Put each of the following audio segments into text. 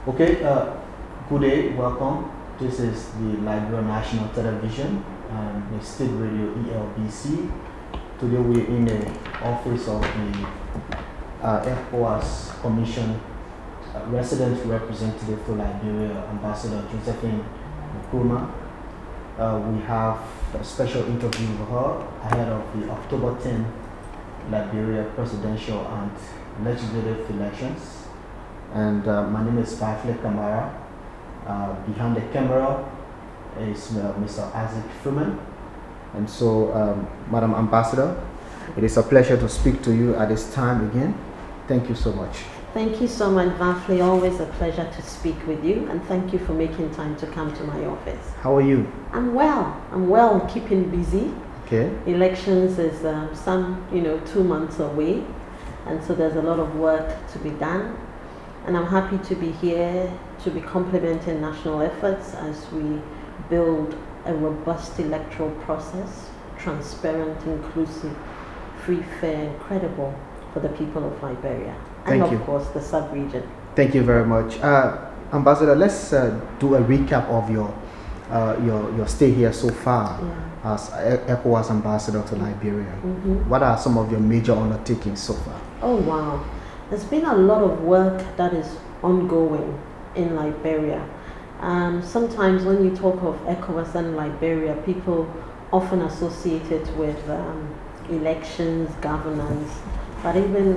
Okay, good day, welcome. This is the Liberia National Television and the State Radio ELBC. Today we're in the office of the ECOWAS Commission Resident Representative to Liberia, Ambassador Josephine Nkrumah. We have a special interview with her ahead of the October 10 Liberia presidential and legislative elections. And my name is Varflay Kamara. Behind the camera is Mr. H.E Freeman. And so, Madam Ambassador, it is a pleasure to speak to you at this time again. Thank you so much. Thank you so much, Varflay. Always a pleasure to speak with you, and thank you for making time to come to my office. How are you? I'm well, keeping busy. Okay. Elections is 2 months away, and so there's a lot of work to be done. And I'm happy to be here to be complementing national efforts as we build a robust electoral process, transparent, inclusive, free, fair, and credible for the people of Liberia. And of course, the sub-region. Thank you very much. Ambassador, let's do a recap of your stay here so far as ECOWAS Ambassador to Liberia. What are some of your major undertakings so far? Oh, wow. There's been a lot of work that is ongoing in Liberia. Sometimes when you talk of ECOWAS and Liberia, people often associate it with elections, governance, but even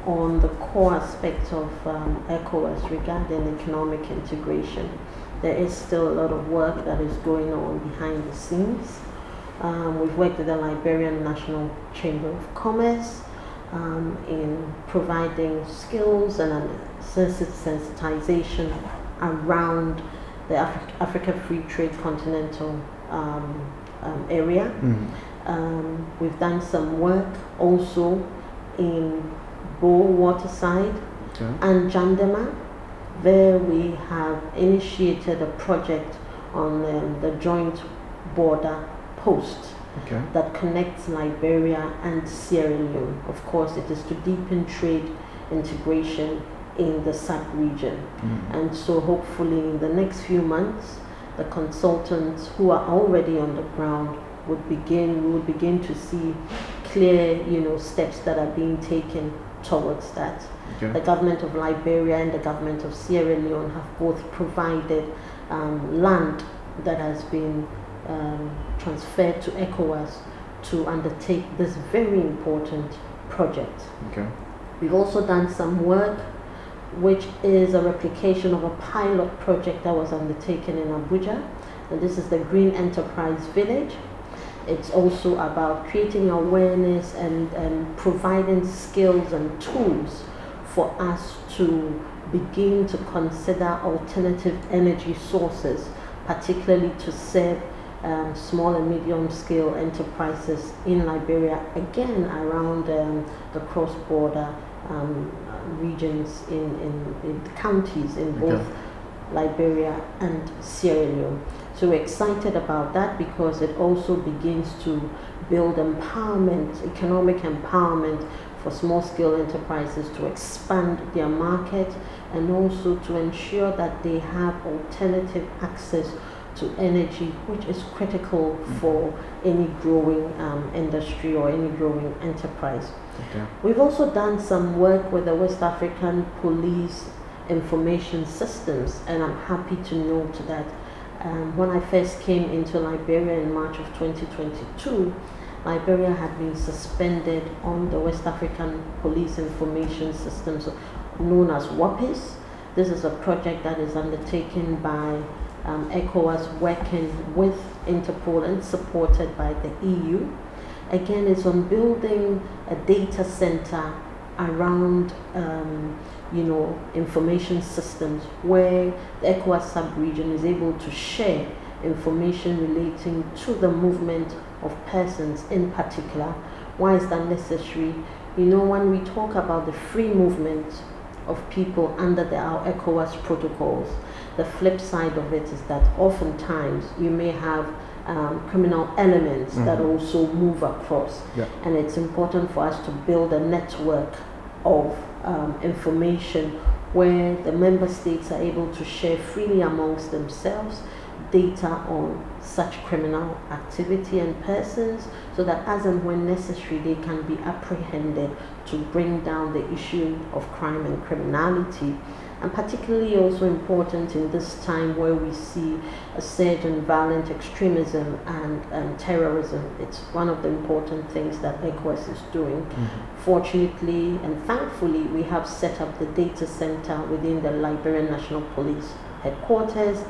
on the core aspect of ECOWAS regarding economic integration, there is still a lot of work that is going on behind the scenes. We've worked with the Liberian National Chamber of Commerce in providing skills and sensitization around the Africa Free Trade Continental area. We've done some work also in Bo Waterside and Jandema. There we have initiated a project on the joint border post that connects Liberia and Sierra Leone. Of course, it is to deepen trade integration in the sub-region. And so hopefully in the next few months, the consultants who are already on the ground we would begin to see clear, steps that are being taken towards that. The government of Liberia and the government of Sierra Leone have both provided land that has been transferred to ECOWAS to undertake this very important project. We've also done some work which is a replication of a pilot project that was undertaken in Abuja, and this is the Green Enterprise Village. It's also about creating awareness and providing skills and tools for us to begin to consider alternative energy sources, particularly to serve small and medium scale enterprises in Liberia, again around the cross-border regions in counties in both Liberia and Sierra Leone. So we're excited about that because it also begins to build empowerment, economic empowerment for small-scale enterprises to expand their market and also to ensure that they have alternative access to energy, which is critical for any growing industry or any growing enterprise. We've also done some work with the West African Police Information Systems, and I'm happy to note that when I first came into Liberia in March of 2022, Liberia had been suspended on the West African Police Information Systems known as WAPIS. This is a project that is undertaken by ECOWAS working with Interpol and supported by the EU. Again, it's on building a data center around information systems where the ECOWAS sub-region is able to share information relating to the movement of persons in particular. Why is that necessary? When we talk about the free movement of people under our ECOWAS protocols, the flip side of it is that oftentimes you may have criminal elements that also move across. And it's important for us to build a network of information where the member states are able to share freely amongst themselves data on such criminal activity and persons, so that as and when necessary they can be apprehended to bring down the issue of crime and criminality. And particularly also important in this time where we see a surge in violent extremism and terrorism. It's one of the important things that ECOWAS is doing. Fortunately and thankfully, we have set up the data center within the Liberian National Police headquarters.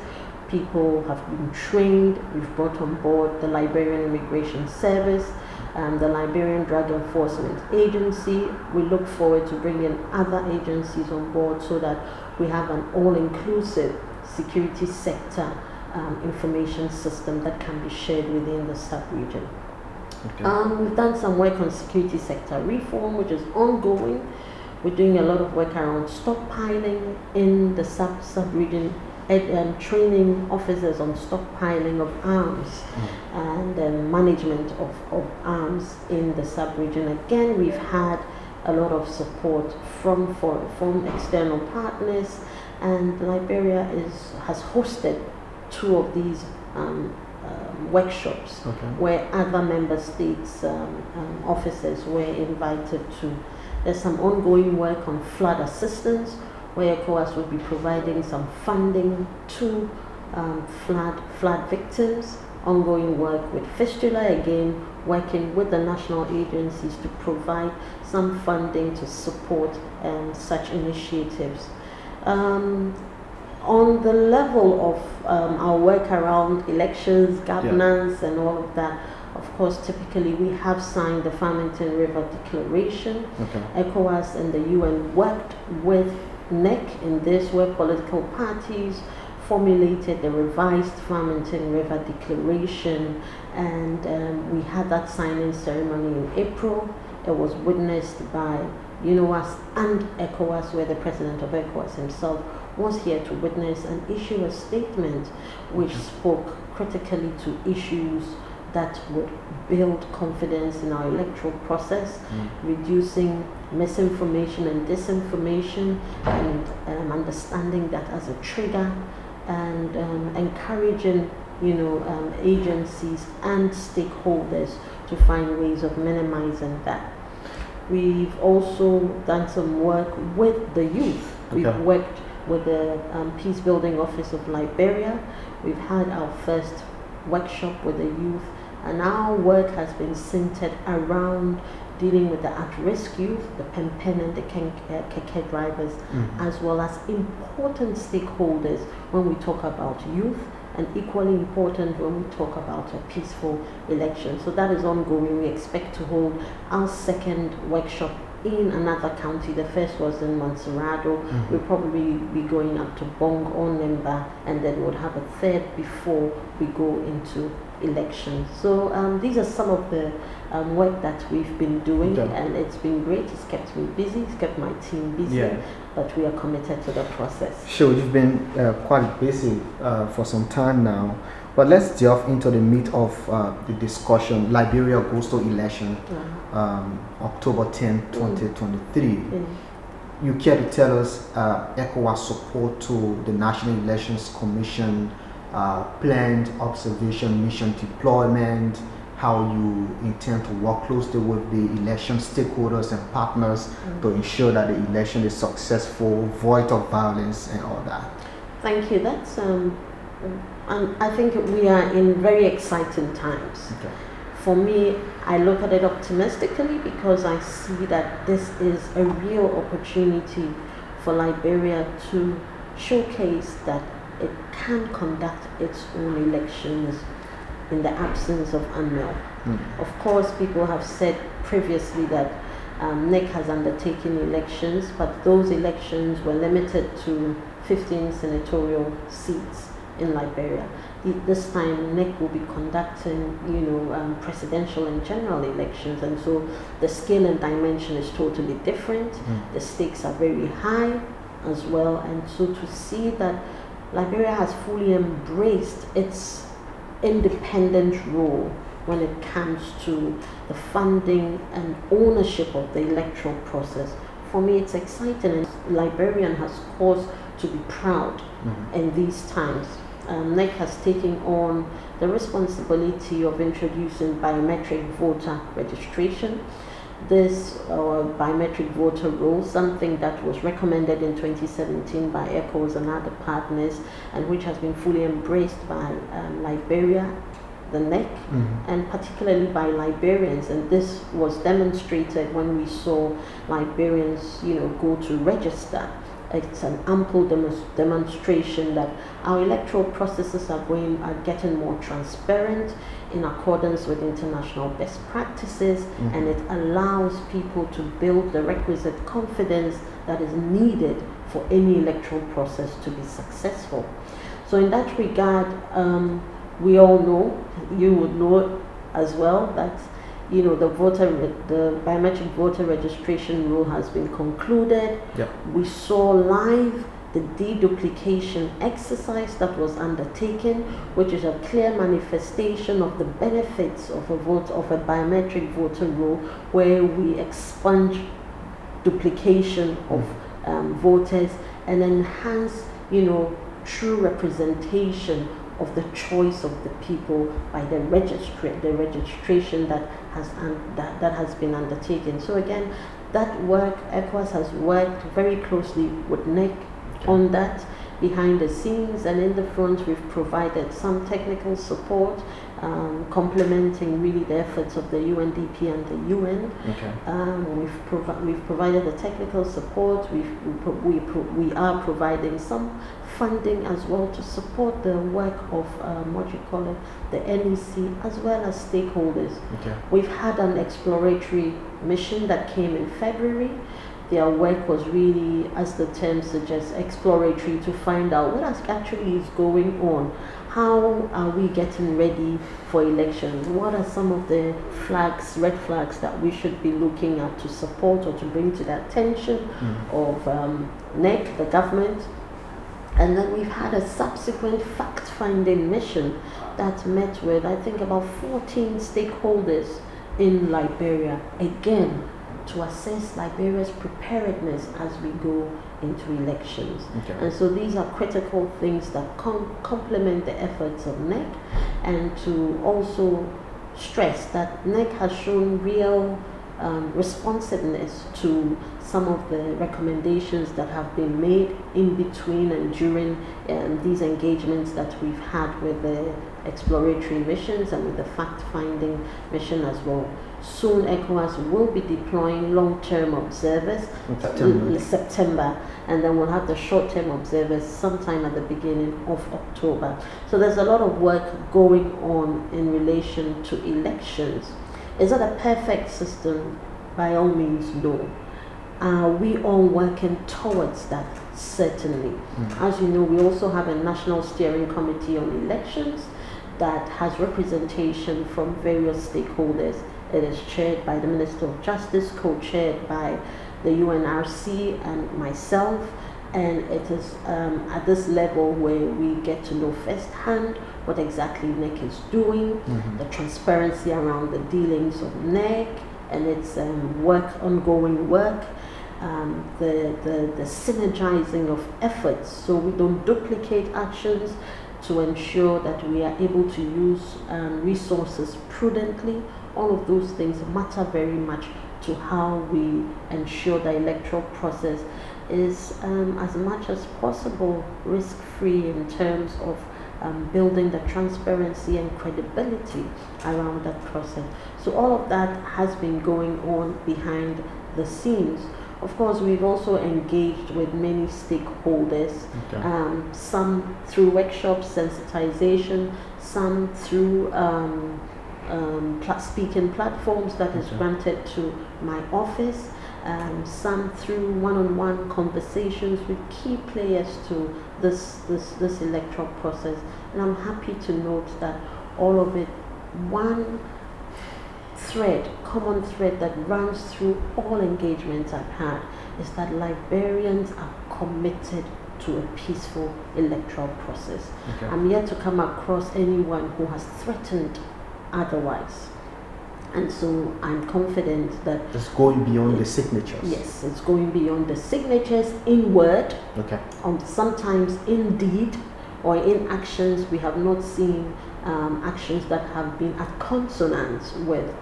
People have been trained. We've brought on board the Liberian Immigration Service, the Liberian Drug Enforcement Agency. We look forward to bringing other agencies on board so that we have an all-inclusive security sector information system that can be shared within the sub-region. Okay. We've done some work on security sector reform, which is ongoing. We're doing a lot of work around stockpiling in the sub-region, training officers on stockpiling of arms and management of arms in the sub-region. Again, we've had a lot of support from external partners, and Liberia has hosted 2 of these workshops where other member states officers were invited to. There's some ongoing work on flood assistance, where ECOWAS will be providing some funding to flood victims. Ongoing work with Fistula, again working with the national agencies to provide some funding to support such initiatives. On the level of our work around elections, governance, and all of that, of course, typically we have signed the Farmington River Declaration. ECOWAS and the UN worked with NEC in this, where political parties formulated the revised Farmington River Declaration, and we had that signing ceremony in April. It was witnessed by UNOWAS and ECOWAS, where the president of ECOWAS himself was here to witness and issue a statement which spoke critically to issues that would build confidence in our electoral process, reducing misinformation and disinformation, and understanding that as a trigger, and encouraging agencies and stakeholders to find ways of minimizing that. We've also done some work with the youth. We've worked with the Peace Building Office of Liberia. We've had our first workshop with the youth, and our work has been centered around dealing with the at-risk youth, the pen and the keke drivers, as well as important stakeholders when we talk about youth, and equally important when we talk about a peaceful election. So that is ongoing. We expect to hold our second workshop in another county. The first was in Montserrado. We'll probably be going up to Bong or Nemba, and then we'll have a third before we go into elections. So these are some of the work that we've been doing, and it's been great. It's kept me busy, it's kept my team busy, but we are committed to the process. Sure, you've been quite busy for some time now, but let's delve into the meat of the discussion. Liberia goes to election October 10, 2023. You care to tell us ECOWAS support to the National Elections Commission, planned observation mission deployment, how you intend to work closely with the election stakeholders and partners to ensure that the election is successful, void of violence and all that? Thank you. That's and I think we are in very exciting times. For me, I look at it optimistically because I see that this is a real opportunity for Liberia to showcase that it can conduct its own elections in the absence of UNMIL. Of course, people have said previously that NEC has undertaken elections, but those elections were limited to 15 senatorial seats in Liberia. This time, NEC will be conducting, presidential and general elections, and so the scale and dimension is totally different. The stakes are very high as well, and so to see that Liberia has fully embraced its independent role when it comes to the funding and ownership of the electoral process for me it's exciting, and Liberian has cause to be proud in these times. NEC has taken on the responsibility of introducing biometric voter registration. This biometric voter rule, something that was recommended in 2017 by ECOWAS and other partners, and which has been fully embraced by Liberia, the NEC, and particularly by Liberians. And this was demonstrated when we saw Liberians, go to register. It's an ample demonstration that our electoral processes are getting more transparent in accordance with international best practices, and it allows people to build the requisite confidence that is needed for any electoral process to be successful. So in that regard, we all know, you would know as well, that the biometric voter registration rule has been concluded. Yep. We saw live the deduplication exercise that was undertaken, which is a clear manifestation of the benefits of a biometric voter rule, where we expunge duplication of voters and enhance, true representation of the choice of the people by the registration that has been undertaken. So again, that work, ECOWAS has worked very closely with NEC on that behind the scenes, and in the front we've provided some technical support, complementing really the efforts of the UNDP and the UN. We've provided the technical support. We are providing some funding as well to support the work of the NEC, as well as stakeholders. We've had an exploratory mission that came in February. Their work was really, as the term suggests, exploratory, to find out what actually is going on. How are we getting ready for elections? What are some of the red flags that we should be looking at to support or to bring to the attention of NEC, the government? And then we've had a subsequent fact-finding mission that met with, I think, about 14 stakeholders in Liberia, again, to assess Liberia's preparedness as we go into elections. And so these are critical things that complement the efforts of NEC, and to also stress that NEC has shown real responsiveness to some of the recommendations that have been made in between and during these engagements that we've had with the exploratory missions and with the fact-finding mission as well. Soon ECOWAS will be deploying long-term observers in September, and then we'll have the short-term observers sometime at the beginning of October. So there's a lot of work going on in relation to elections. Is it a perfect system? By all means, no. Are we all working towards that? Certainly. As you know, we also have a National Steering Committee on Elections that has representation from various stakeholders. It is chaired by the Minister of Justice, co-chaired by the UNRC and myself, and it is at this level where we get to know firsthand what exactly NEC is doing, the transparency around the dealings of NEC and its ongoing work, the synergizing of efforts, so we don't duplicate actions, to ensure that we are able to use resources prudently. All of those things matter very much to how we ensure the electoral process is as much as possible risk-free in terms of building the transparency and credibility around that process. So all of that has been going on behind the scenes. Of course, we've also engaged with many stakeholders, some through workshops, sensitization, some through speaking platforms that is granted to my office, some through one-on-one conversations with key players to this electoral process. And I'm happy to note that all of it, one common thread that runs through all engagements I've had, is that Liberians are committed to a peaceful electoral process. I'm yet to come across anyone who has threatened otherwise. And so I'm confident that it's going beyond the signatures. Yes, it's going beyond the signatures in word, okay, sometimes in deed or in actions. We have not seen actions that have been at consonance with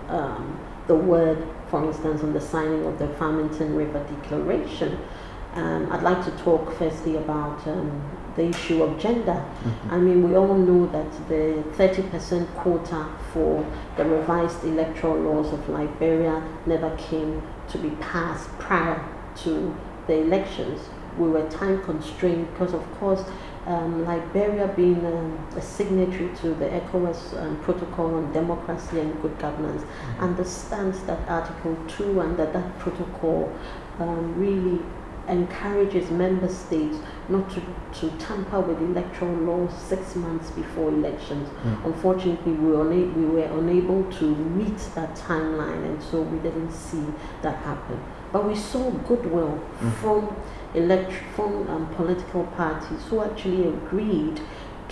the word, for instance, on the signing of the Farmington River Declaration. I'd like to talk firstly about the issue of gender. I mean, we all know that the 30% quota for the revised electoral laws of Liberia never came to be passed prior to the elections. We were time constrained because, of course, Liberia being a signatory to the ECOWAS Protocol on Democracy and Good Governance understands that Article 2 and that protocol really encourages member states not to tamper with electoral laws 6 months before elections. Unfortunately, we were unable to meet that timeline, and so we didn't see that happen. But we saw goodwill from political parties who actually agreed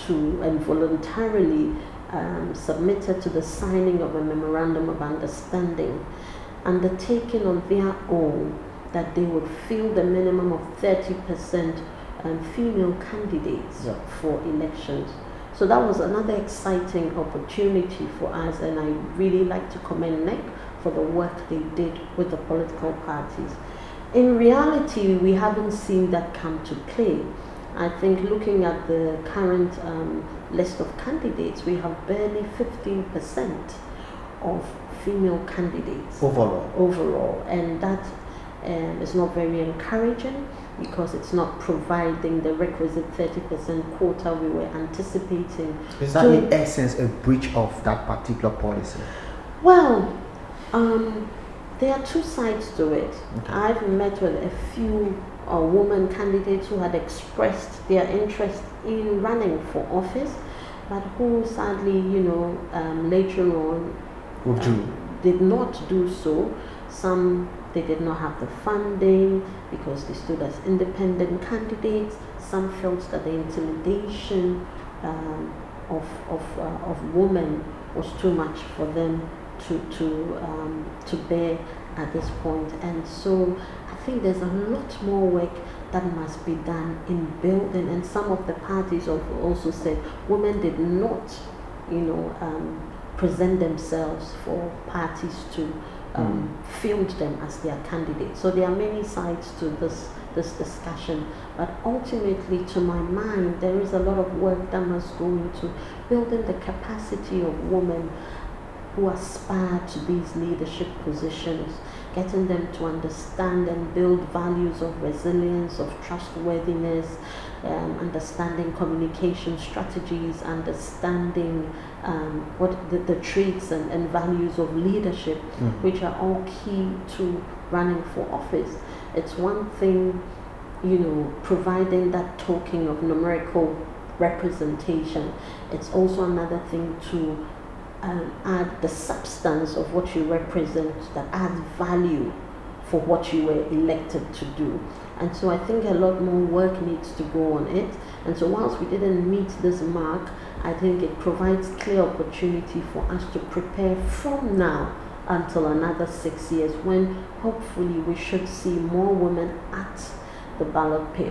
to and voluntarily submitted to the signing of a memorandum of understanding, undertaking on their own that they would fill the minimum of 30% female candidates for elections. So that was another exciting opportunity for us, and I really like to commend NEC for the work they did with the political parties. In reality, we haven't seen that come to play. I think looking at the current list of candidates, we have barely 15% of female candidates overall, and that is not very encouraging because it's not providing the requisite 30% quota we were anticipating. Is that in essence a breach of that particular policy? Well, there are two sides to it. Okay. I've met with a few women candidates who had expressed their interest in running for office, but who sadly, later on did not do so. Some, they did not have the funding because they stood as independent candidates. Some felt that the intimidation of women was too much for them to bear at this point. And so I think there's a lot more work that must be done in building, and some of the parties have also said women did not present themselves for parties to field them as their candidates. So there are many sides to this discussion, but ultimately, to my mind, there is a lot of work that must go into building the capacity of women who aspire to these leadership positions, getting them to understand and build values of resilience, of trustworthiness, understanding communication strategies, understanding what the traits and values of leadership, which are all key to running for office. It's one thing, providing that token of numerical representation. It's also another thing to add the substance of what you represent that adds value for what you were elected to do. And so I think a lot more work needs to go on it. And so whilst we didn't meet this mark, I think it provides clear opportunity for us to prepare from now until another 6 years, when hopefully we should see more women at the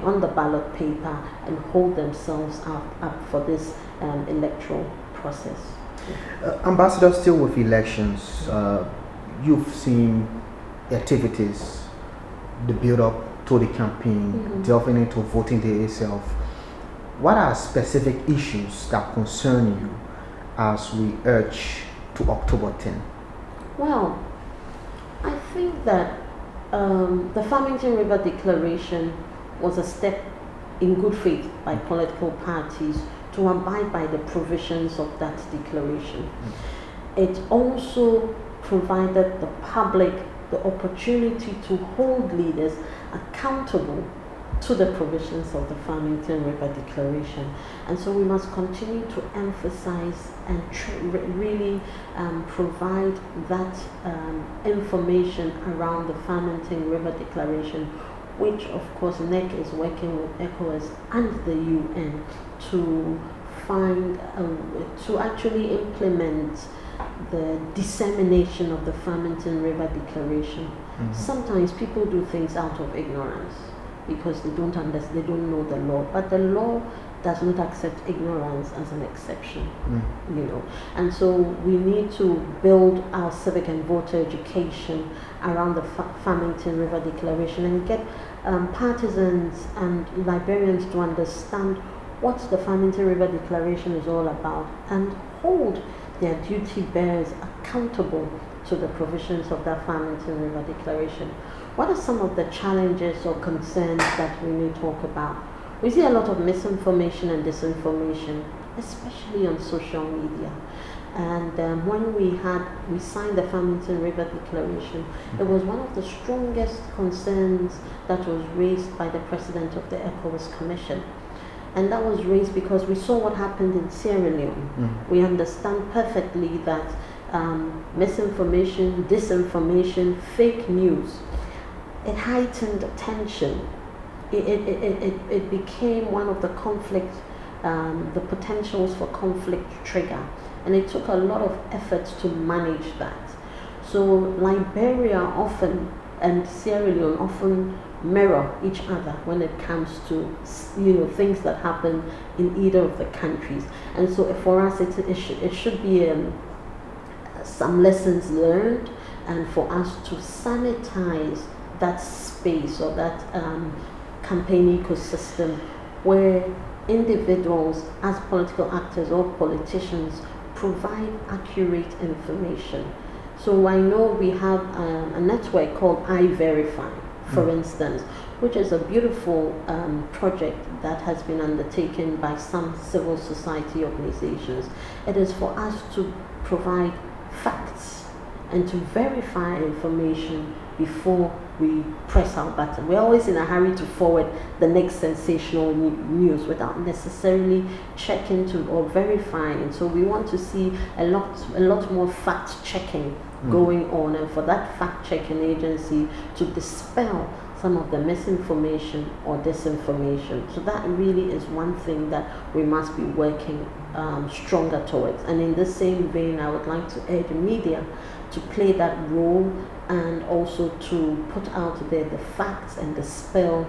on the ballot paper and hold themselves up for this electoral process. Ambassador, still with elections, you've seen activities, the build-up to the campaign, delving into voting day itself. What are specific issues that concern you as we urge to October 10? Well, I think that the Farmington River Declaration was a step in good faith by political parties to abide by the provisions of that declaration. It also provided the public the opportunity to hold leaders accountable to the provisions of the Farmington River Declaration. And so we must continue to emphasize and really provide that information around the Farmington River Declaration, which of course NEC is working with ECOWAS and the UN to find to actually implement the dissemination of the Farmington River Declaration. Sometimes people do things out of ignorance because they don't understand, they don't know the law. But the law does not accept ignorance as an exception, you know. And so we need to build our civic and voter education around the Farmington River Declaration and get partisans and Liberians to understand what the Farmington River Declaration is all about and hold their duty bearers accountable to the provisions of that Farmington River Declaration. What are some of the challenges or concerns that we may talk about? We see a lot of misinformation and disinformation, especially on social media. And when we signed the Farmington River Declaration, it was one of the strongest concerns that was raised by the President of the ECOWAS Commission. And that was raised because we saw what happened in Sierra Leone. We understand perfectly that misinformation, disinformation, fake news, it heightened tension. It became one of the conflict, the potentials for conflict trigger. And it took a lot of efforts to manage that. So Liberia often and Sierra Leone often mirror each other when it comes to, you know, things that happen in either of the countries. And so for us, it should be some lessons learned, and for us to sanitize that space or that campaign ecosystem where individuals as political actors or politicians provide accurate information. So I know we have a network called iVerify, for instance, which is a beautiful project that has been undertaken by some civil society organizations. It is for us to provide facts and to verify information before we press our button. We're always in a hurry to forward the next sensational news without necessarily checking to or verifying. So we want to see a lot more fact checking going on, and for that fact checking agency to dispel some of the misinformation or disinformation. So that really is one thing that we must be working stronger towards. And in the same vein, I would like to urge media to play that role and also to put out there the facts and dispel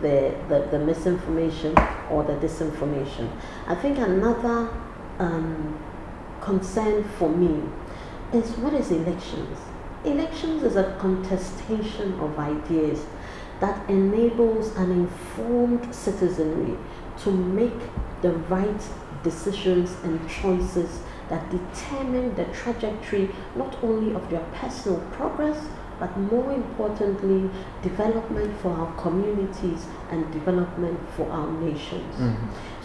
the misinformation or the disinformation. I think another concern for me is, what is elections? Elections is a contestation of ideas that enables an informed citizenry to make the right decisions and choices that determine the trajectory not only of their personal progress, but more importantly, development for our communities and development for our nations.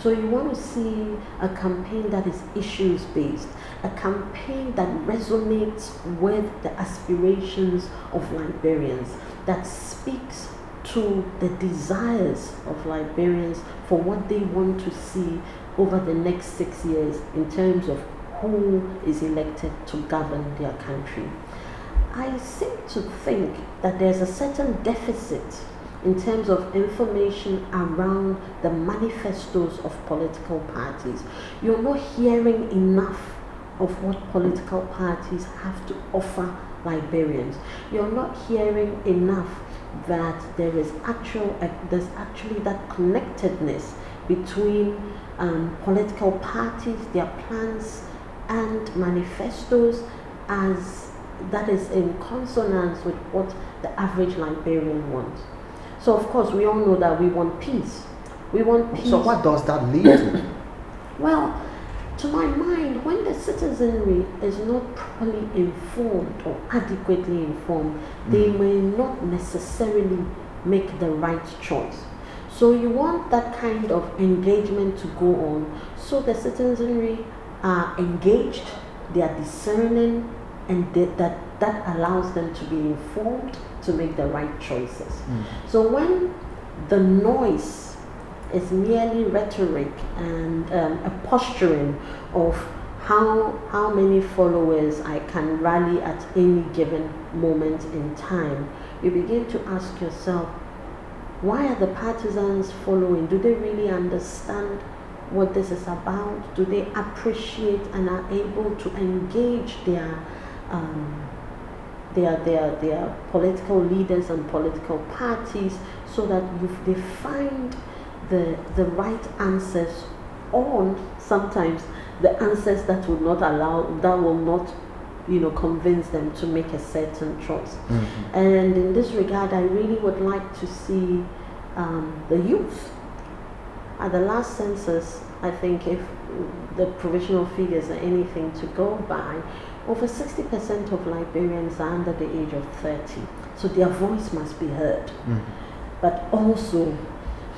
So you want to see a campaign that is issues-based, a campaign that resonates with the aspirations of Liberians, that speaks to the desires of Liberians for what they want to see over the next 6 years in terms of who is elected to govern their country. I seem to think that there's a certain deficit in terms of information around the manifestos of political parties. You're not hearing enough of what political parties have to offer Liberians. You're not hearing enough that there's actually that connectedness between political parties, their plans and manifestos, as that is in consonance with what the average Liberian wants. So of course we all know that we want peace. We want peace. So what does that lead to? Well, to my mind, when the citizenry is not properly informed or adequately informed, they may not necessarily make the right choice. So you want that kind of engagement to go on, so the citizenry are engaged, they are discerning, and that allows them to be informed to make the right choices. So when the noise is merely rhetoric and a posturing of how many followers I can rally at any given moment in time, you begin to ask yourself, why are the partisans following? Do they really understand what this is about? Do they appreciate and are able to engage their political leaders and political parties so that they find the right answers, or sometimes the answers that will not convince them to make a certain choice. Mm-hmm. And in this regard, I really would like to see the youth. At the last census, I think if the provisional figures are anything to go by, over 60% of Liberians are under the age of 30. So their voice must be heard. Mm-hmm. But also,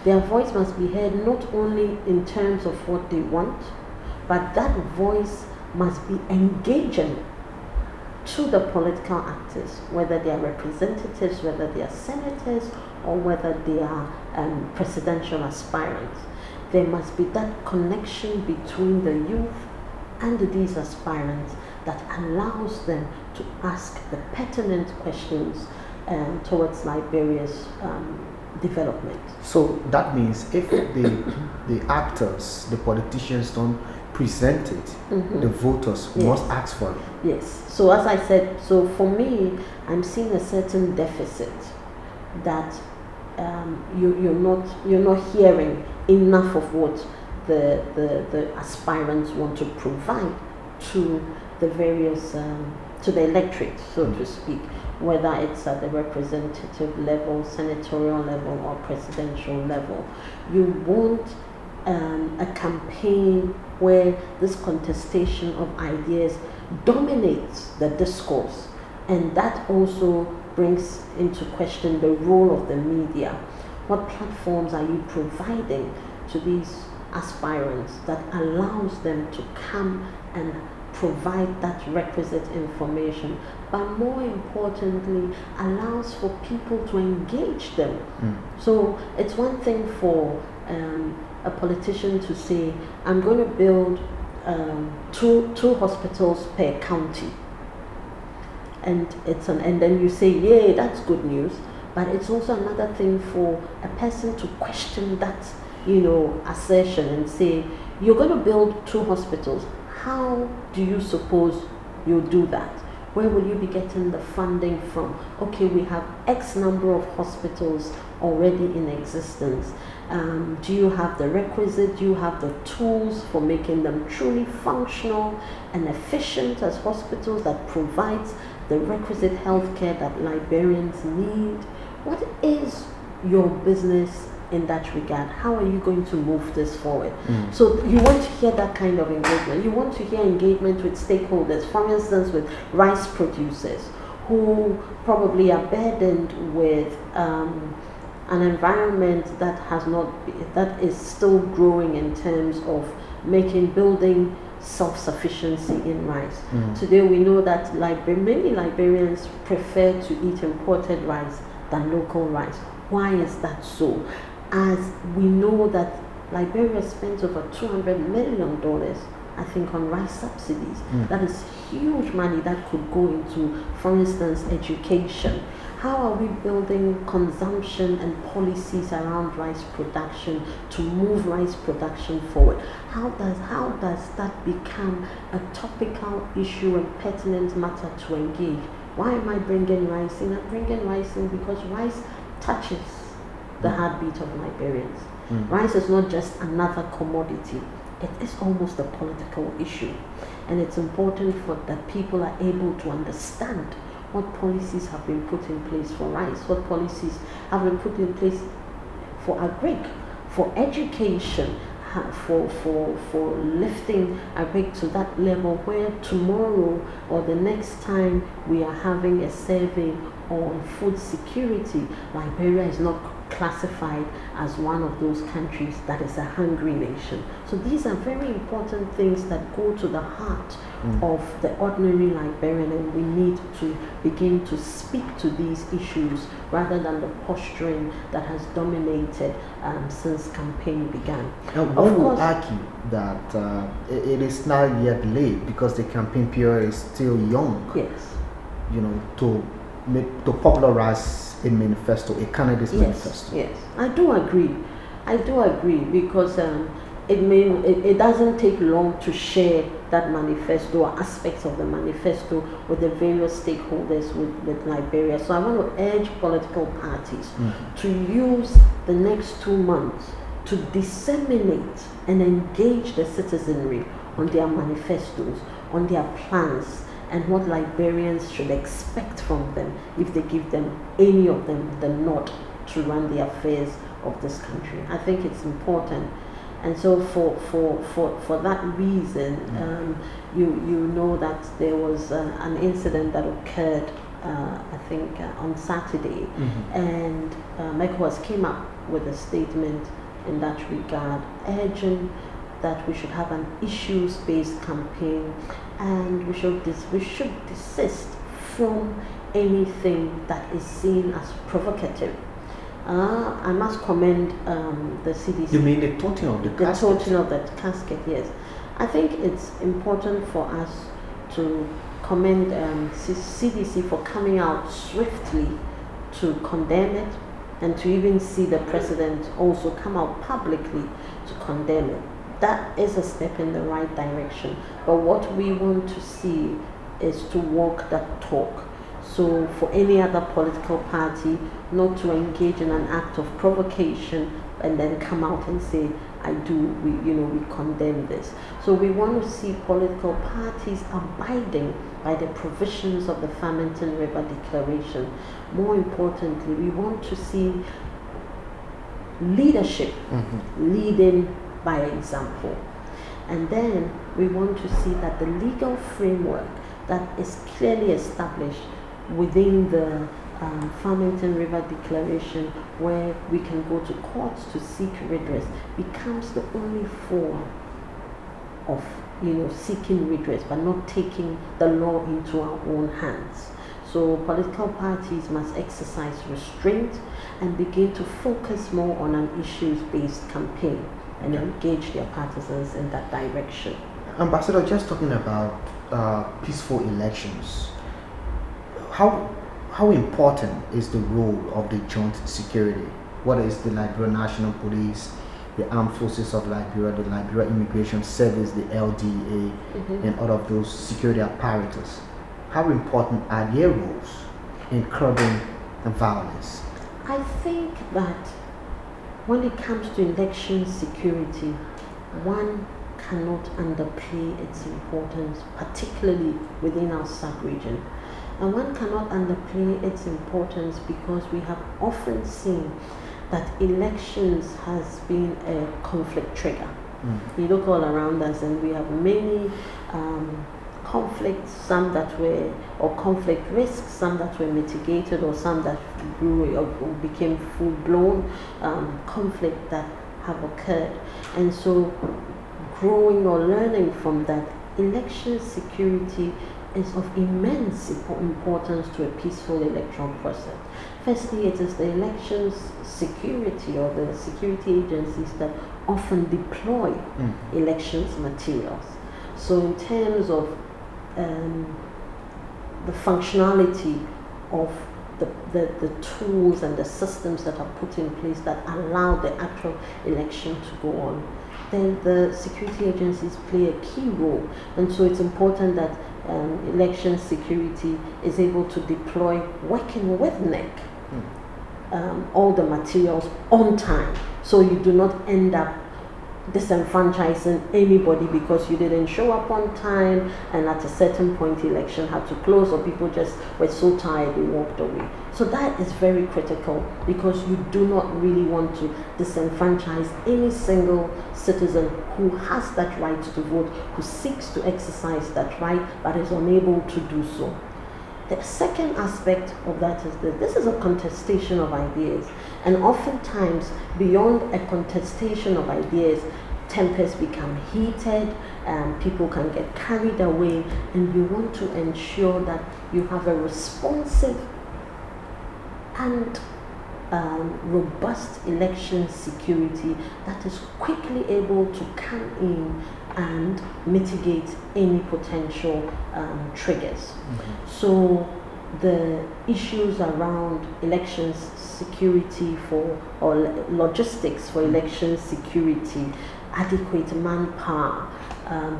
their voice must be heard not only in terms of what they want, but that voice must be engaging to the political actors, whether they are representatives, whether they are senators, or whether they are presidential aspirants. There must be that connection between the youth and these aspirants that allows them to ask the pertinent questions towards Liberia's development. So that means if the actors, the politicians don't present it, Mm-hmm. the voters must ask for it. Yes. So as I said, so for me, I'm seeing a certain deficit that you're not hearing enough of what the aspirants want to provide to the various to the electorate, so to speak, whether it's at the representative level, senatorial level, or presidential level. You want a campaign where this contestation of ideas dominates the discourse, and that also brings into question the role of the media. What platforms are you providing to these aspirants that allows them to come and provide that requisite information, but more importantly, allows for people to engage them? So it's one thing for a politician to say, I'm going to build two hospitals per county, and then you say, yay, that's good news. But it's also another thing for a person to question that assertion and say, you're going to build 2 hospitals. How do you suppose you'll do that? Where will you be getting the funding from? Okay, we have X number of hospitals already in existence. Do you have the requisite? Do you have the tools for making them truly functional and efficient as hospitals that provides the requisite healthcare that Liberians need? What is your business in that regard? How are you going to move this forward? So you want to hear that kind of engagement. You want to hear engagement with stakeholders, for instance, with rice producers who probably are burdened with an environment that is still growing in terms of building self-sufficiency in rice. Today we know that many Liberians prefer to eat imported rice than local rice. Why is that so? As we know that Liberia spends over $200 million, I think, on rice subsidies. That is huge money that could go into, for instance, education. How are we building consumption and policies around rice production to move rice production forward? How does that become a topical issue and pertinent matter to engage? Why am I bringing rice in? I'm bringing rice in because rice touches the heartbeat of Liberians. Rice is not just another commodity. It is almost a political issue. And it's important that people are able to understand what policies have been put in place for rice, what policies have been put in place for agric, for education, for lifting agric to that level where tomorrow or the next time we are having a survey on food security, Liberia is not classified as one of those countries that is a hungry nation. So these are very important things that go to the heart of the ordinary Liberian, and we need to begin to speak to these issues rather than the posturing that has dominated since campaign began. And one will argue that it is not yet late because the campaign period is still young. Yes. To popularize a manifesto, a candidate's manifesto. Yes, I do agree. because it doesn't take long to share that manifesto or aspects of the manifesto with the various stakeholders with Liberia. So I want to urge political parties to use the next 2 months to disseminate and engage the citizenry on their manifestos, on their plans, and what Liberians should expect from them if they give them, any of them, the nod to run the affairs of this country. I think it's important. And so for that reason, you know that there was an incident that occurred, I think, on Saturday, and ECOWAS came up with a statement in that regard, urging that we should have an issues-based campaign, and we should desist from anything that is seen as provocative. I must commend the CDC. You mean the toting of the casket? The toting of that casket, yes. I think it's important for us to commend CDC for coming out swiftly to condemn it, and to even see the president also come out publicly to condemn it. That is a step in the right direction. But what we want to see is to walk that talk. So for any other political party not to engage in an act of provocation and then come out and say, we condemn this. So we want to see political parties abiding by the provisions of the Farmington River Declaration. More importantly, we want to see leadership leading by example. And then we want to see that the legal framework that is clearly established within the Farmington River Declaration, where we can go to courts to seek redress, becomes the only form of seeking redress, but not taking the law into our own hands. So political parties must exercise restraint and begin to focus more on an issues-based campaign and engage their partisans in that direction. Ambassador, just talking about peaceful elections, how important is the role of the joint security? What is the Liberia National Police, the Armed Forces of Liberia, the Liberia Immigration Service, the LDA, and all of those security apparatus? How important are their roles in curbing the violence? I think that when it comes to election security, one cannot underplay its importance, particularly within our sub-region. And one cannot underplay its importance because we have often seen that elections has been a conflict trigger. We look all around us and we have many conflicts, some that were, or conflict risks, some that were mitigated, or some that grew or became full-blown conflict that have occurred. And so growing or learning from that, election security is of immense importance to a peaceful electoral process. Firstly, it is the elections security or the security agencies that often deploy elections materials. So in terms of the functionality of the tools and the systems that are put in place that allow the actual election to go on, then the security agencies play a key role. And so it's important that election security is able to deploy, working with NEC, all the materials on time, so you do not end up disenfranchising anybody because you didn't show up on time, and at a certain point election had to close, or people just were so tired they walked away. So that is very critical, because you do not really want to disenfranchise any single citizen who has that right to vote, who seeks to exercise that right but is unable to do so. The second aspect of that is that this is a contestation of ideas, and oftentimes beyond a contestation of ideas, tempers become heated, people can get carried away, and you want to ensure that you have a responsive and robust election security that is quickly able to come in and mitigate any potential triggers. So the issues around elections security or logistics for election security adequate manpower,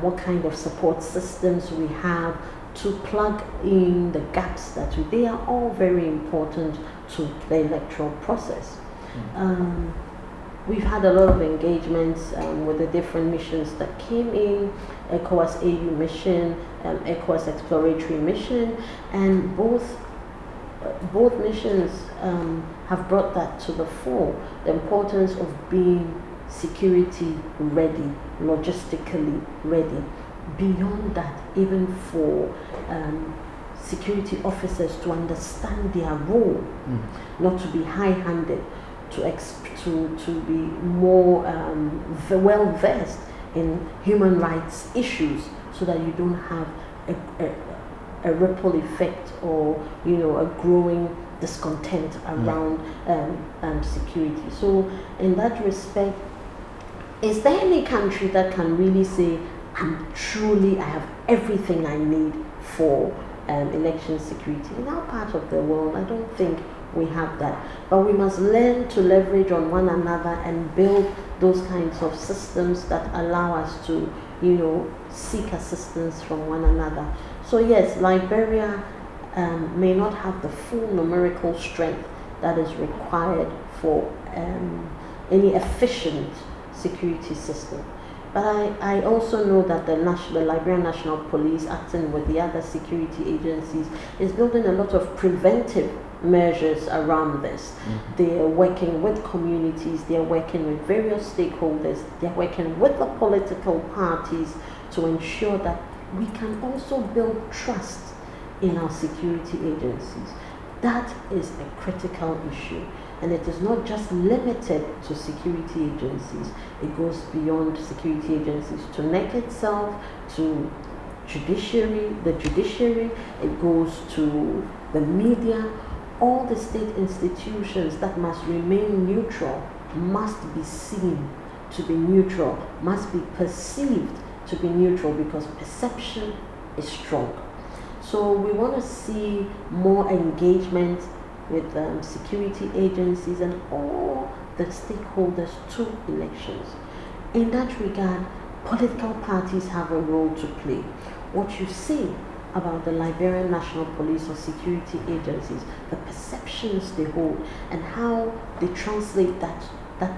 what kind of support systems we have to plug in the gaps they are all very important to the electoral process. We've had a lot of engagements with the different missions that came in, ECOWAS AU mission, ECOWAS exploratory mission, and both missions have brought that to the fore, the importance of being security ready, logistically ready. Beyond that, even for security officers to understand their role, not to be high-handed, to be more well-versed in human rights issues, so that you don't have a ripple effect or a growing discontent around security. So in that respect, is there any country that can really say, I have everything I need for election security? In our part of the world, I don't think we have that. But we must learn to leverage on one another and build those kinds of systems that allow us to, seek assistance from one another. So yes, Liberia may not have the full numerical strength that is required for any efficient security system. But I also know that the Liberian National Police, acting with the other security agencies, is building a lot of preventive measures around this. They are working with communities, they are working with various stakeholders, they are working with the political parties to ensure that we can also build trust in our security agencies. That is a critical issue. And it is not just limited to security agencies. It goes beyond security agencies to NEC itself, to the judiciary, it goes to the media. All the state institutions that must remain neutral must be seen to be neutral, must be perceived to be neutral, because perception is strong. So we want to see more engagement with security agencies and all the stakeholders to elections. In that regard, political parties have a role to play. What you see about the Liberian National Police or security agencies, the perceptions they hold, and how they translate that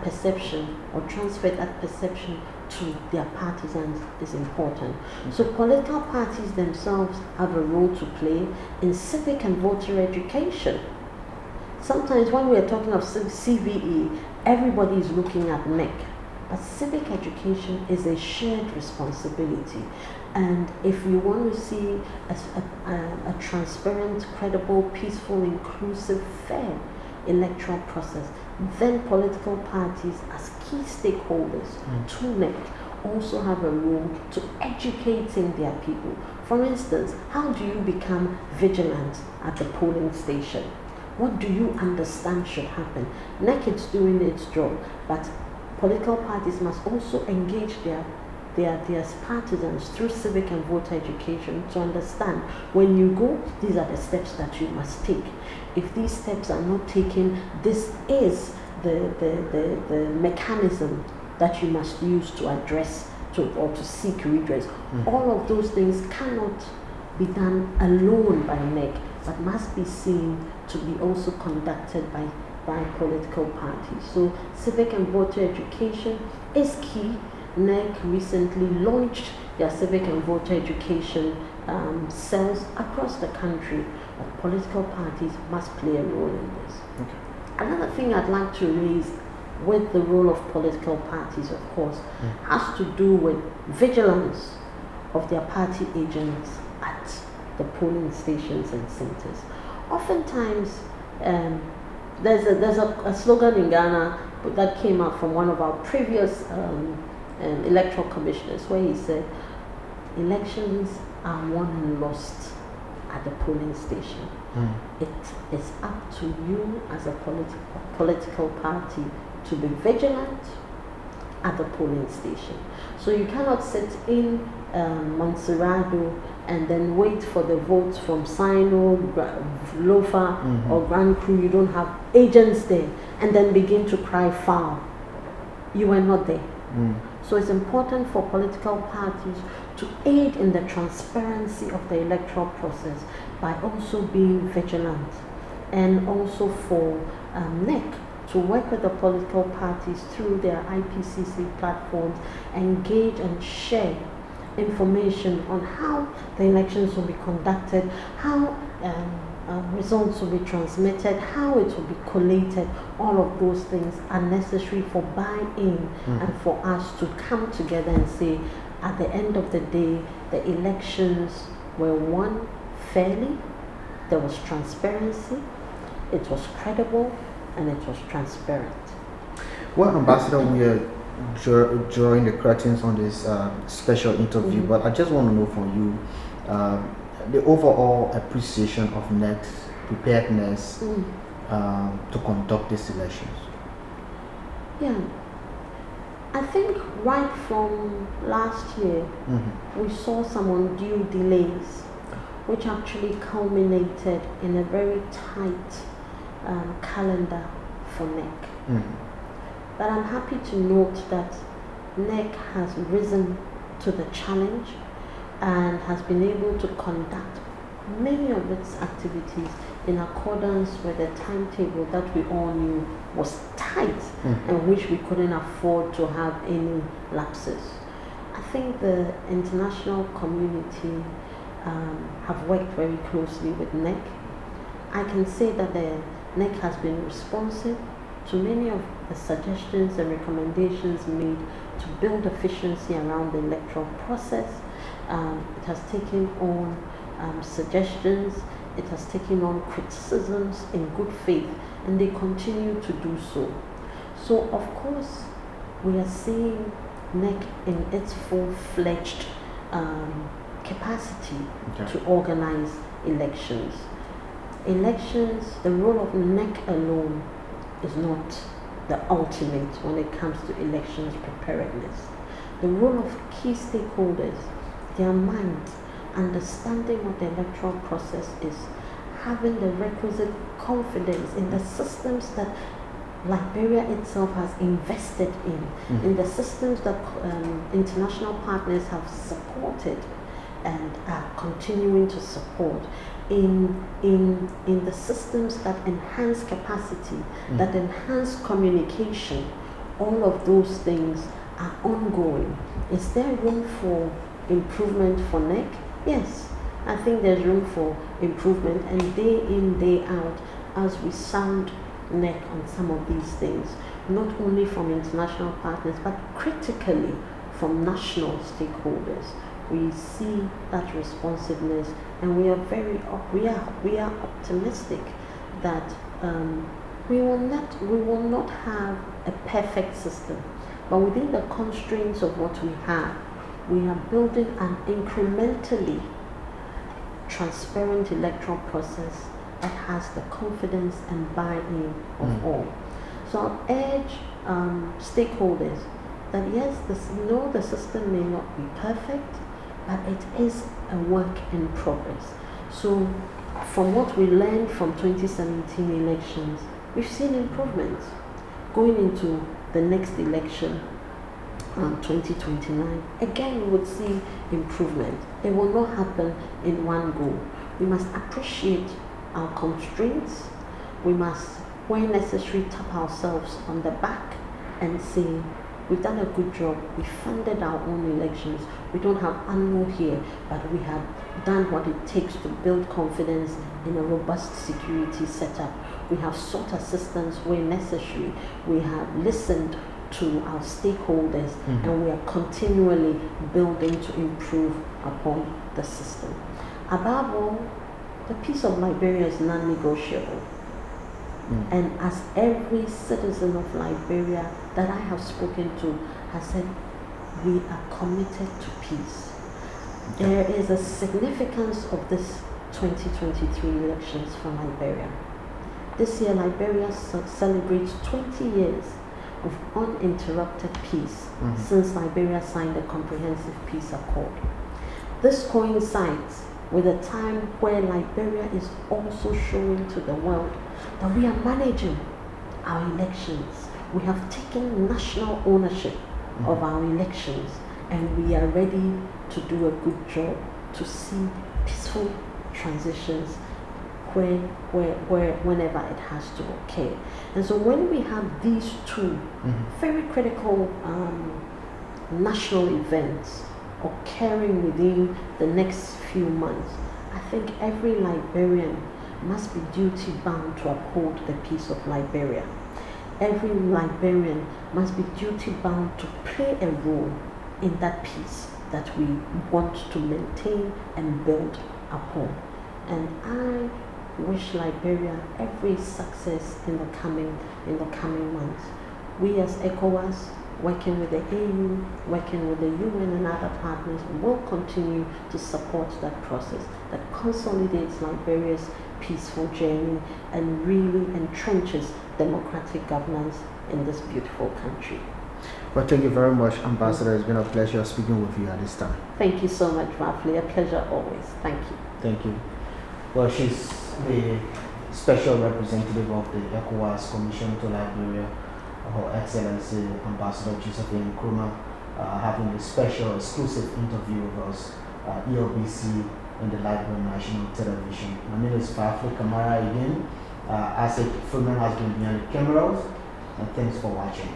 perception or transfer that perception to their partisans is important. So political parties themselves have a role to play in civic and voter education. Sometimes when we are talking of CVE, everybody is looking at NEC, but civic education is a shared responsibility. And if you want to see a transparent, credible, peaceful, inclusive, fair electoral process, then political parties as key stakeholders to NEC also have a role to educating their people. For instance, how do you become vigilant at the polling station? What do you understand should happen? NEC is doing its job, but political parties must also engage their partisans through civic and voter education to understand, when you go, these are the steps that you must take. If these steps are not taken, this is the mechanism that you must use to address or to seek redress. All of those things cannot be done alone by NEC, but must be seen to be also conducted by political parties. So civic and voter education is key. NEC recently launched their civic and voter education cells across the country, but political parties must play a role in this. Okay. Another thing I'd like to raise with the role of political parties, of course, has to do with vigilance of their party agents at the polling stations and centers. Oftentimes, there's a slogan in Ghana that came out from one of our previous electoral commissioners, where he said, elections are won and lost at the polling station. It is up to you as a political party to be vigilant at the polling station. So you cannot sit in Montserrado and then wait for the votes from Sino, Lofa, or Grand Cru. You don't have agents there, and then begin to cry foul. You were not there. So it's important for political parties to aid in the transparency of the electoral process by also being vigilant, and also for NEC to work with the political parties through their IPCC platforms, engage and share information on how the elections will be conducted, how results will be transmitted, how it will be collated. All of those things are necessary for buy-in and for us to come together and say, at the end of the day, the elections were won fairly, there was transparency, it was credible, and it was transparent. Well, Ambassador, we are drawing the curtains on this special interview, but I just want to know from you the overall appreciation of NEC's preparedness to conduct these elections. Yeah, I think right from last year, we saw some undue delays, which actually culminated in a very tight calendar for NEC. But I'm happy to note that NEC has risen to the challenge and has been able to conduct many of its activities in accordance with the timetable that we all knew was tight and which we couldn't afford to have any lapses. I think the international community have worked very closely with NEC. I can say that the NEC has been responsive to many of the suggestions and recommendations made to build efficiency around the electoral process. It has taken on suggestions, it has taken on criticisms in good faith, and they continue to do so. So of course, we are seeing NEC in its full-fledged capacity to organize elections. Elections, the role of NEC alone is not the ultimate when it comes to elections preparedness. The role of key stakeholders, their minds, understanding what the electoral process is, having the requisite confidence in the systems that Liberia itself has invested in the systems that international partners have supported and are continuing to support, in the systems that enhance capacity, that enhance communication. All of those things are ongoing. Is there room for improvement for NEC? Yes, I think there's room for improvement, and day in, day out, as we sound NEC on some of these things, not only from international partners, but critically from national stakeholders, we see that responsiveness, and we are optimistic that we will not have a perfect system, but within the constraints of what we have, we are building an incrementally transparent electoral process that has the confidence and buy-in of all. So I'll urge stakeholders that yes, the system may not be perfect, but it is a work in progress. So from what we learned from 2017 elections, we've seen improvements. Going into the next election, 2029, again we would see improvement. It will not happen in one go. We must appreciate our constraints. We must, where necessary, tap ourselves on the back and say, we've done a good job. We funded our own elections. We don't have annual here, but we have done what it takes to build confidence in a robust security setup. We have sought assistance where necessary. We have listened to our stakeholders, and we are continually building to improve upon the system. Above all, the peace of Liberia is non-negotiable. And as every citizen of Liberia that I have spoken to has said, we are committed to peace. There is a significance of this 2023 elections for Liberia. This year, Liberia celebrates 20 years of uninterrupted peace since Liberia signed a comprehensive peace accord. This coincides with a time where Liberia is also showing to the world that we are managing our elections. We have taken national ownership of our elections, and we are ready to do a good job to see peaceful transitions whenever it has to occur. And so when we have these two very critical national events occurring within the next few months, I think every Liberian must be duty bound to uphold the peace of Liberia. Every Liberian must be duty bound to play a role in that peace that we want to maintain and build upon. And I wish Liberia every success in the coming months. We as ECOWAS, working with the AU, working with the UN and other partners, will continue to support that process that consolidates Liberia's peaceful journey and really entrenches democratic governance in this beautiful country. Well, thank you very much, Ambassador. It's been a pleasure speaking with you at this time. Thank you so much, Varflay. A pleasure always. Thank you. Thank you. Well, she's the special representative of the ECOWAS Commission to Liberia, Her Excellency Ambassador Josephine Nkrumah, having a special exclusive interview with us, ELBC in the Liberian National Television. My name is Varflay Kamara again. As a Freeman has been behind the cameras, and thanks for watching.